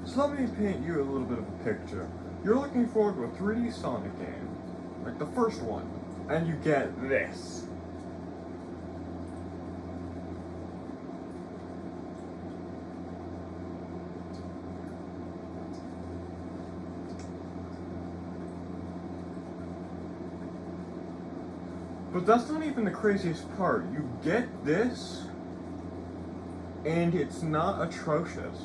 So let me paint you a little bit of a picture. You're looking forward to a 3D Sonic game, like the first one, and you get this. But that's not even the craziest part. You get this, and it's not atrocious.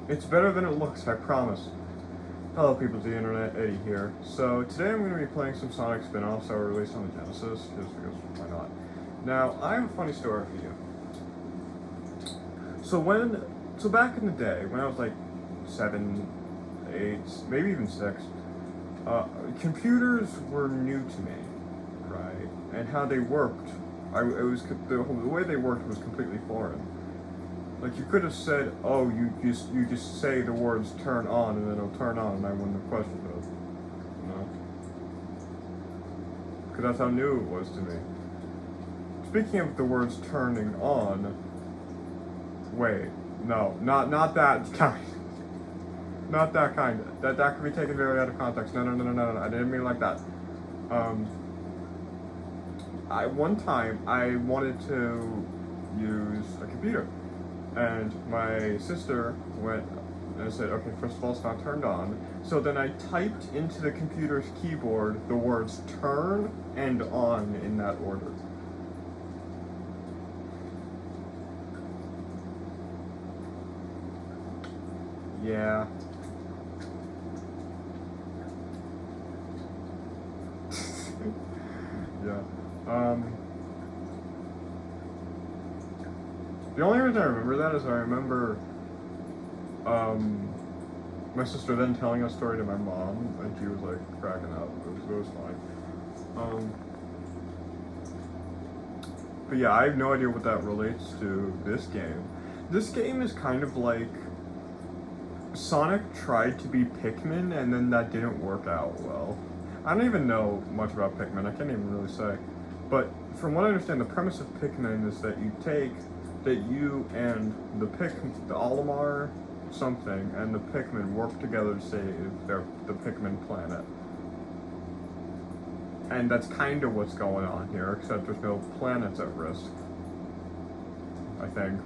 It's better than it looks, I promise. Hello people of the internet, Eddie here. So today I'm going to be playing some Sonic spin-offs that were released on the Genesis, just because why not. Now, I have a funny story for you. So back in the day, when I was like 7, 8, maybe even 6, computers were new to me, right? And how they worked, the way they worked was completely foreign. Like, you could have said, oh, you just say the words turn on and then it'll turn on and I wouldn't have questioned it. You know? Because that's how new it was to me. Speaking of the words turning on, wait, no, not that kind. Not that kind. That could be taken very out of context. No, I didn't mean it like that. One time, I wanted to use a computer. And my sister went and said, okay, first of all, it's not turned on. So then I typed into the computer's keyboard the words turn and on in that order. Yeah. Yeah. The only reason I remember that is I remember my sister then telling a story to my mom, and she was like cracking up. It was fine. But yeah, I have no idea what that relates to this game. This game is kind of like Sonic tried to be Pikmin, and then that didn't work out well. I don't even know much about Pikmin. I can't even really say. But from what I understand, the premise of Pikmin is that you and the Olimar something and the Pikmin work together to save the Pikmin planet. And that's kind of what's going on here, except there's no planets at risk. I think.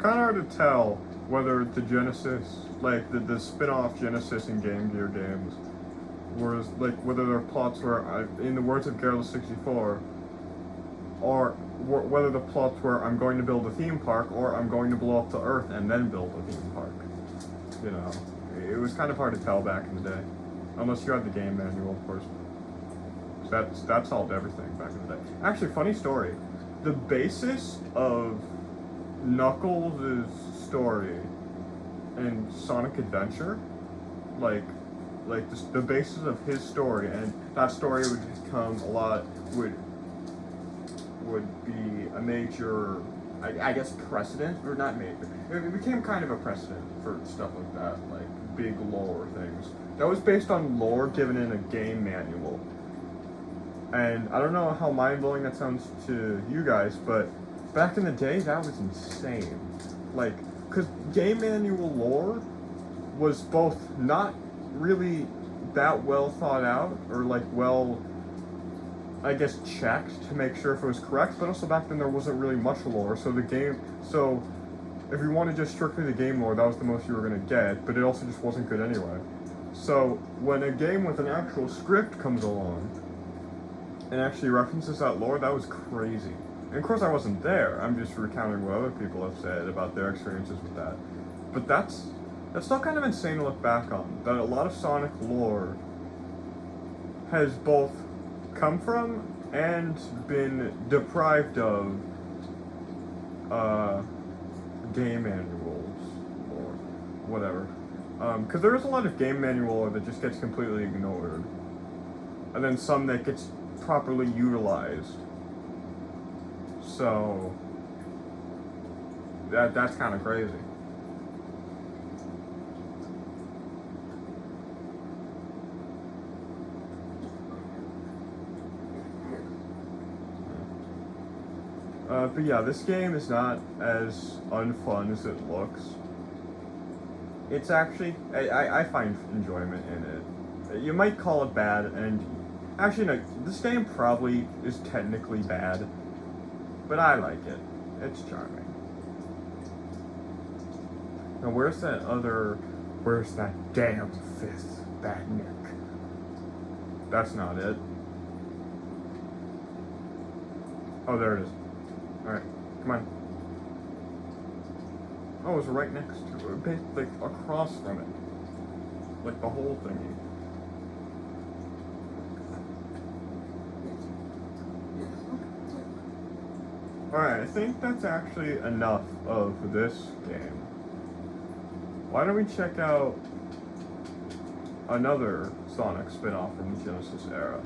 Kind of hard to tell whether the Genesis, like the spin-off Genesis and Game Gear games, was like whether their plots were, in the words of Garrel64, or whether the plots were I'm going to build a theme park or I'm going to blow up the Earth and then build a theme park. You know, it was kind of hard to tell back in the day, unless you had the game manual, of course. That solved everything back in the day. Actually, funny story. The basis of Knuckles' story in Sonic Adventure, like the basis of his story, and that story would become would be a major, I guess, precedent, or not major. It became kind of a precedent for stuff like that, like big lore things. That was based on lore given in a game manual. And I don't know how mind-blowing that sounds to you guys, but back in the day, that was insane. Like, because game manual lore was both not really that well thought out, or like well, I guess, checked to make sure if it was correct, but also back then there wasn't really much lore, so if you wanted just strictly the game lore, that was the most you were going to get, but it also just wasn't good anyway. So when a game with an actual script comes along and actually references that lore, that was crazy. And of course I wasn't there, I'm just recounting what other people have said about their experiences with that. But that's still kind of insane to look back on, that a lot of Sonic lore has both come from and been deprived of game manuals or whatever. Because there is a lot of game manual that just gets completely ignored, and then some that gets properly utilized. So that's kind of crazy. But yeah, this game is not as unfun as it looks. It's actually, I find enjoyment in it. You might call it bad, and actually no, this game probably is technically bad, but I like it. It's charming. Now where's that damn fifth bad Nick? That's not it. Oh, there it is. Alright, come on. Oh, it's right next to it, like across from it. Like the whole thingy. Alright, I think that's actually enough of this game. Why don't we check out another Sonic spin-off from the Genesis era?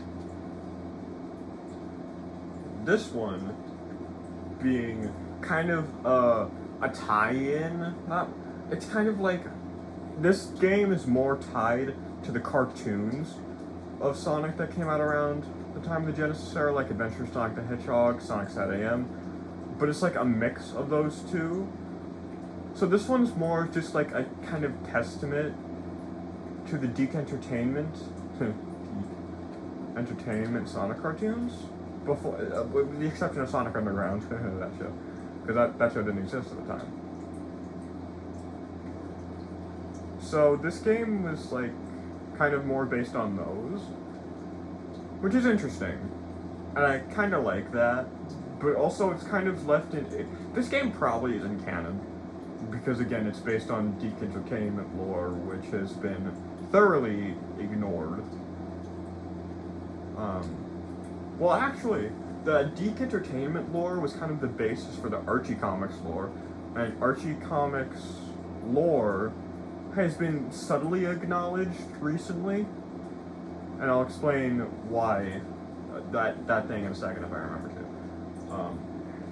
This one being kind of a tie-in. It's kind of like, this game is more tied to the cartoons of Sonic that came out around the time of the Genesis era, like Adventures of Sonic the Hedgehog, Sonic Sat AM, but it's like a mix of those two. So this one's more just like a kind of testament to the Deke Entertainment Sonic cartoons, before, with the exception of Sonic Underground, that show, because that show didn't exist at the time. So this game was like kind of more based on those, which is interesting, and I kind of like that. But also it's kind of left in. This game probably isn't canon, because again, it's based on Deke Entertainment lore, which has been thoroughly ignored. Well, actually, the Deke Entertainment lore was kind of the basis for the Archie Comics lore, and Archie Comics lore has been subtly acknowledged recently, and I'll explain why that thing in a second if I remember to.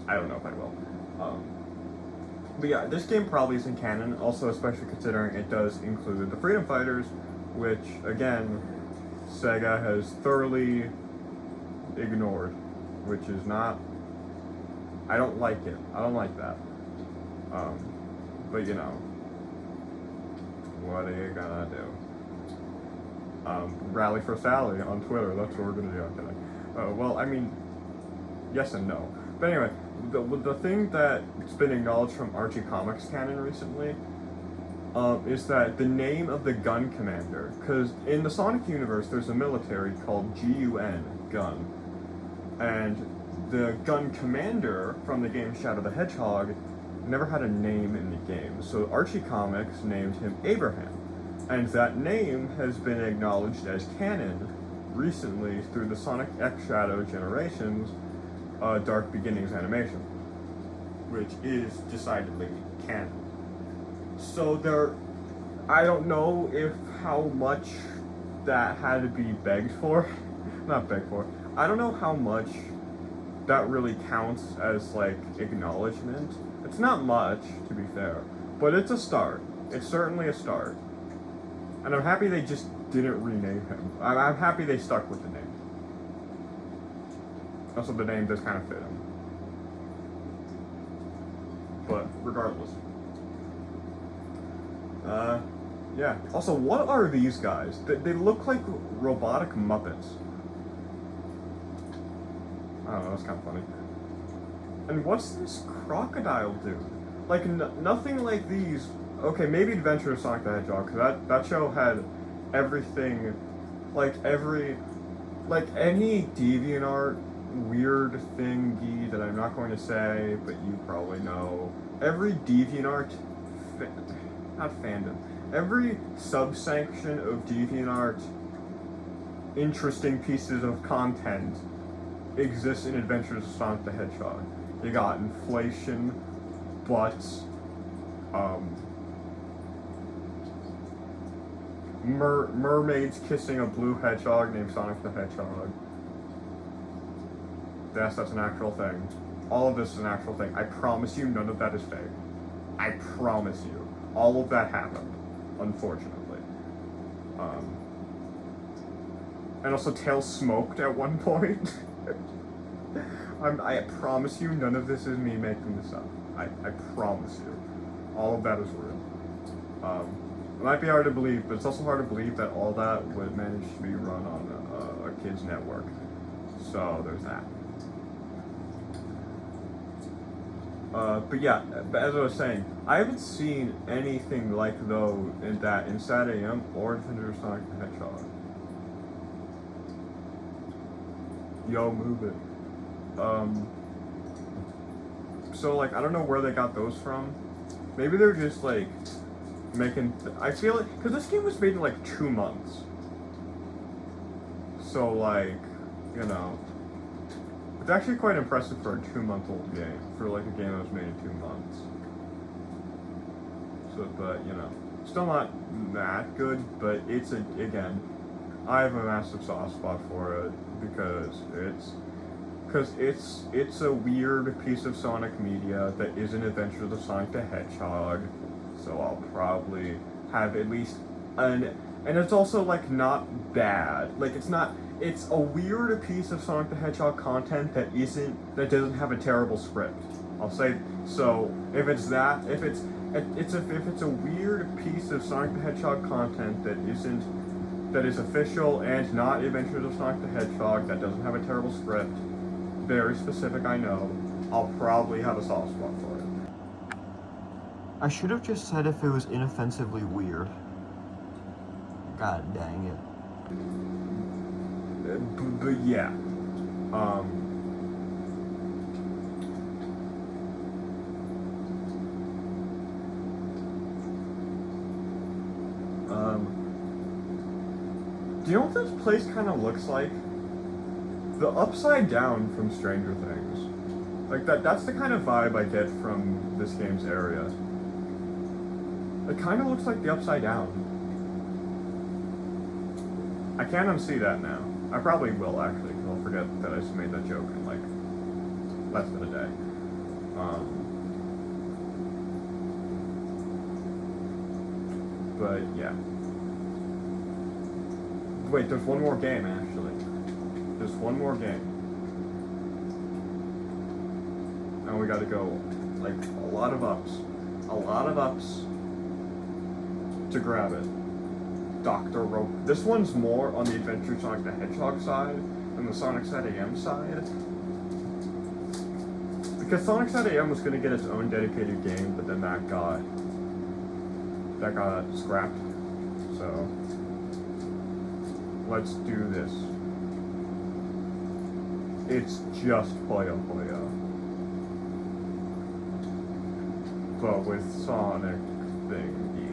I don't know if I will. But yeah, this game probably isn't canon, also especially considering it does include the Freedom Fighters, which, again, Sega has thoroughly ignored, which is not... I don't like it. I don't like that. But you know, what are you gonna do? Rally for Sally on Twitter, that's what we're gonna do. I'm kidding. Well, I mean, yes and no. But anyway, the thing that's been acknowledged from Archie Comics canon recently is that the name of the gun commander, because in the Sonic universe there's a military called GUN, Gun, and the gun commander from the game Shadow the Hedgehog never had a name in the game, so Archie Comics named him Abraham, and that name has been acknowledged as canon recently through the Sonic X Shadow Generations Dark Beginnings animation, which is decidedly canon. So I don't know if how much that had to be begged for, not begged for, I don't know how much that really counts as like acknowledgement. It's not much, to be fair, but it's a start. It's certainly a start. And I'm happy they just didn't rename him. I'm happy they stuck with the name. Also, the name does kind of fit him. But regardless. Yeah. Also, what are these guys? They look like robotic Muppets. I don't know, that's kind of funny. And what's this crocodile dude? Like, nothing like these. Okay, maybe Adventure of Sonic the Hedgehog, because that show had everything, like any DeviantArt weird thingy that I'm not going to say, but you probably know. Every DeviantArt, not fandom, every subsection of DeviantArt interesting pieces of content exists in Adventures of Sonic the Hedgehog. You got inflation, butts, mermaids kissing a blue hedgehog named Sonic the Hedgehog. Yes, that's an actual thing. All of this is an actual thing. I promise you, none of that is fake. I promise you. All of that happened, unfortunately. And also, Tails smoked at one point. I promise you, none of this is me making this up. I promise you. All of that is real. It might be hard to believe, but it's also hard to believe that all that would manage to be run on a kid's network. So there's that. But yeah, as I was saying, I haven't seen anything like though in Sad AM or Adventures of Sonic the Hedgehog. Yo, move it. So like, I don't know where they got those from. Maybe they're just like making. I feel like because this game was made in like 2 months. So like, you know. It's actually quite impressive for a 2-month-old game, for like a game that was made in 2 months. So, but you know, still not that good, but again, I have a massive soft spot for it because it's a weird piece of Sonic media that isn't Adventures of Sonic the Hedgehog, so I'll probably have at least and it's also like not bad, like it's a weird piece of Sonic the Hedgehog content that doesn't have a terrible script. I'll say so. If it's a weird piece of Sonic the Hedgehog content that is official and not Adventures of Sonic the Hedgehog that doesn't have a terrible script, very specific, I know, I'll probably have a soft spot for it. I should have just said if it was inoffensively weird. God dang it. But yeah, do you know what this place kind of looks like? The Upside Down from Stranger Things. Like that's the kind of vibe I get from this game's area. It kind of looks like the Upside Down. I can't unsee that now. I probably will, actually, because I'll forget that I just made that joke in, like, less than a day. But, yeah. Wait, there's one more game, actually. There's one more game. And we gotta go, like, a lot of ups. A lot of ups to grab it. Dr. Rope. This one's more on the Adventure Sonic the Hedgehog side than the Sonic Sad AM side. Because Sonic Sad AM was going to get its own dedicated game, but then that got scrapped. So let's do this. It's just Puyo Puyo, but with Sonic thingies.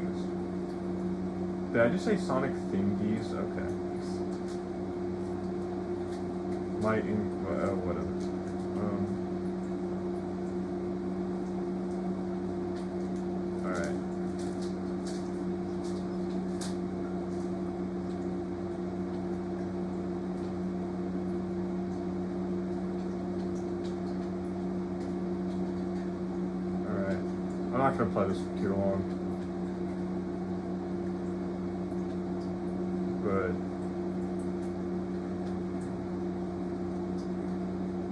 Did I just say Sonic thingies? Okay. Whatever. Alright. Alright. I'm not gonna play this for too long. But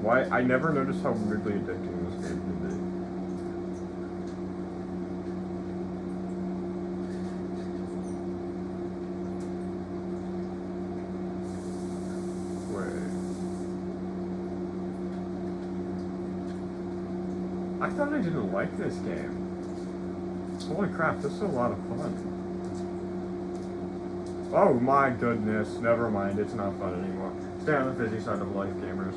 why I never noticed how weirdly addicting this game can be. Wait. I thought I didn't like this game. Holy crap, this is a lot of fun. Oh my goodness, never mind, it's not fun anymore. Stay on the busy side of life, gamers.